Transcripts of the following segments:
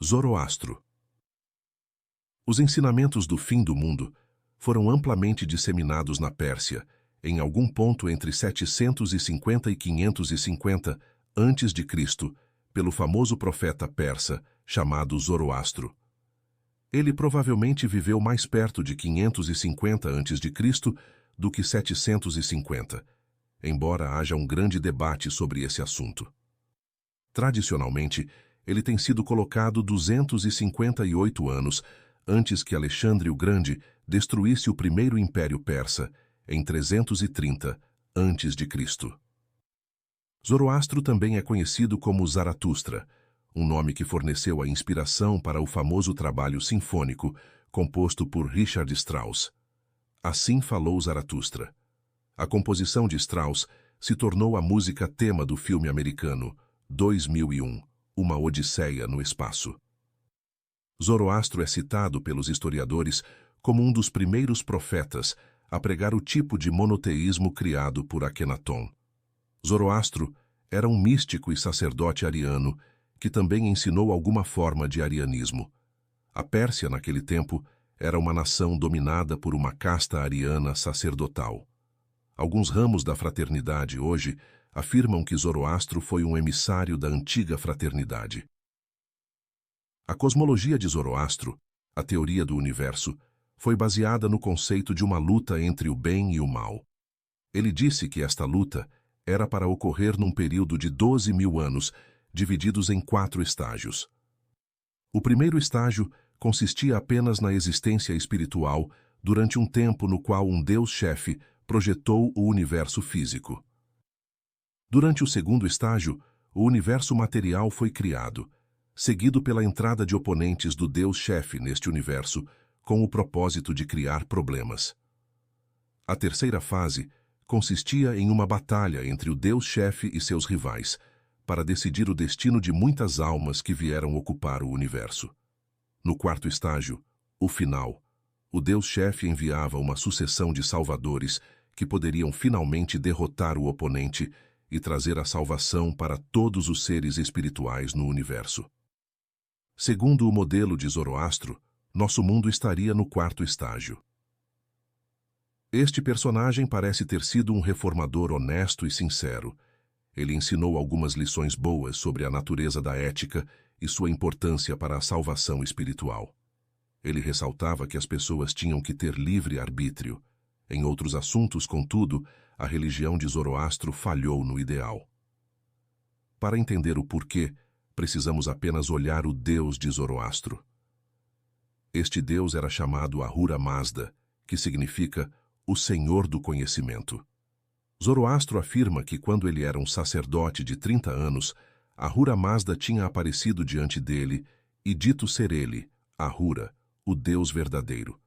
Zoroastro. Os ensinamentos do fim do mundo foram amplamente disseminados na Pérsia, em algum ponto entre 750 e 550 a.C., pelo famoso profeta persa chamado Zoroastro. Ele provavelmente viveu mais perto de 550 a.C. do que 750, embora haja um grande debate sobre esse assunto. Tradicionalmente, ele tem sido colocado 258 anos antes que Alexandre o Grande destruísse o primeiro império persa, em 330 a.C. Zoroastro também é conhecido como Zaratustra, um nome que forneceu a inspiração para o famoso trabalho sinfônico composto por Richard Strauss. Assim falou Zaratustra. A composição de Strauss se tornou a música tema do filme americano 2001, Uma Odisseia no Espaço. Zoroastro é citado pelos historiadores como um dos primeiros profetas a pregar o tipo de monoteísmo criado por Akenaton. Zoroastro era um místico e sacerdote ariano que também ensinou alguma forma de arianismo. A Pérsia, naquele tempo, era uma nação dominada por uma casta ariana sacerdotal. Alguns ramos da fraternidade hoje afirmam que Zoroastro foi um emissário da antiga fraternidade. A cosmologia de Zoroastro, a teoria do universo, foi baseada no conceito de uma luta entre o bem e o mal. Ele disse que esta luta era para ocorrer num período de 12.000 anos, divididos em 4 estágios. O primeiro estágio consistia apenas na existência espiritual durante um tempo no qual um Deus-chefe projetou o universo físico. Durante o segundo estágio, o universo material foi criado, seguido pela entrada de oponentes do Deus-chefe neste universo, com o propósito de criar problemas. A terceira fase consistia em uma batalha entre o Deus-chefe e seus rivais, para decidir o destino de muitas almas que vieram ocupar o universo. No quarto estágio, o final, o Deus-chefe enviava uma sucessão de salvadores que poderiam finalmente derrotar o oponente e trazer a salvação para todos os seres espirituais no universo. Segundo o modelo de Zoroastro, nosso mundo estaria no quarto estágio. Este personagem parece ter sido um reformador honesto e sincero. Ele ensinou algumas lições boas sobre a natureza da ética e sua importância para a salvação espiritual. Ele ressaltava que as pessoas tinham que ter livre arbítrio. Em outros assuntos, contudo, a religião de Zoroastro falhou no ideal. Para entender o porquê, precisamos apenas olhar o Deus de Zoroastro. Este Deus era chamado Ahura Mazda, que significa o Senhor do Conhecimento. Zoroastro afirma que quando ele era um sacerdote de 30 anos, Ahura Mazda tinha aparecido diante dele e dito ser ele, Ahura, o Deus verdadeiro.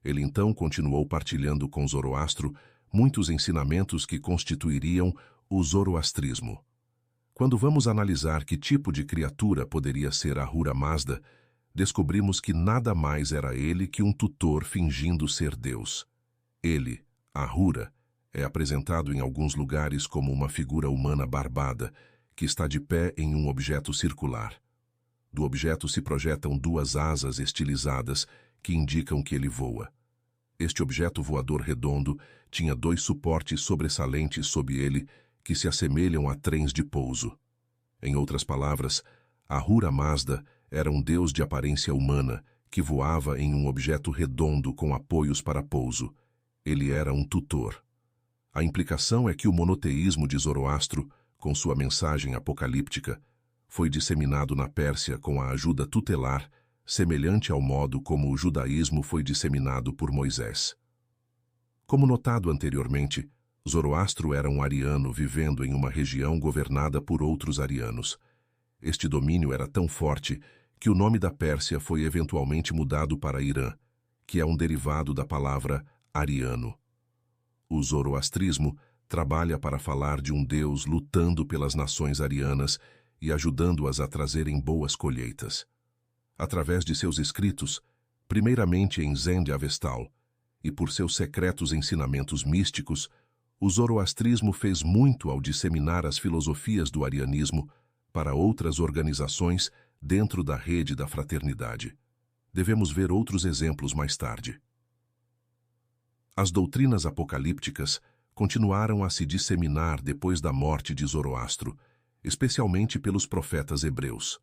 Ele então continuou partilhando com Zoroastro muitos ensinamentos que constituiriam o zoroastrismo. Quando vamos analisar que tipo de criatura poderia ser Ahura Mazda, descobrimos que nada mais era ele que um tutor fingindo ser Deus. Ele, Ahura, é apresentado em alguns lugares como uma figura humana barbada, que está de pé em um objeto circular. Do objeto se projetam 2 asas estilizadas que indicam que ele voa. Este objeto voador redondo tinha 2 suportes sobressalentes sob ele que se assemelham a trens de pouso. Em outras palavras, Ahura Mazda era um deus de aparência humana que voava em um objeto redondo com apoios para pouso. Ele era um tutor. A implicação é que o monoteísmo de Zoroastro, com sua mensagem apocalíptica, foi disseminado na Pérsia com a ajuda tutelar, semelhante ao modo como o judaísmo foi disseminado por Moisés. Como notado anteriormente, Zoroastro era um ariano vivendo em uma região governada por outros arianos. Este domínio era tão forte que o nome da Pérsia foi eventualmente mudado para Irã, que é um derivado da palavra ariano. O zoroastrismo trabalha para falar de um Deus lutando pelas nações arianas e ajudando-as a trazerem boas colheitas. Através de seus escritos, primeiramente em Zend-Avestal, e por seus secretos ensinamentos místicos, o zoroastrismo fez muito ao disseminar as filosofias do arianismo para outras organizações dentro da rede da fraternidade. Devemos ver outros exemplos mais tarde. As doutrinas apocalípticas continuaram a se disseminar depois da morte de Zoroastro, especialmente pelos profetas hebreus.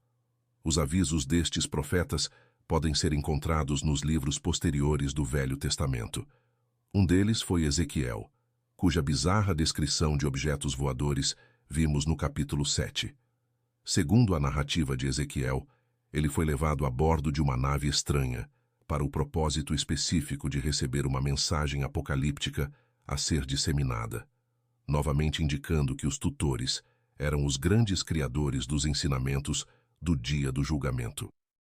Os avisos destes profetas podem ser encontrados nos livros posteriores do Velho Testamento. Um deles foi Ezequiel, cuja bizarra descrição de objetos voadores vimos no capítulo 7. Segundo a narrativa de Ezequiel, ele foi levado a bordo de uma nave estranha, para o propósito específico de receber uma mensagem apocalíptica a ser disseminada, novamente indicando que os tutores eram os grandes criadores dos ensinamentos do dia do julgamento.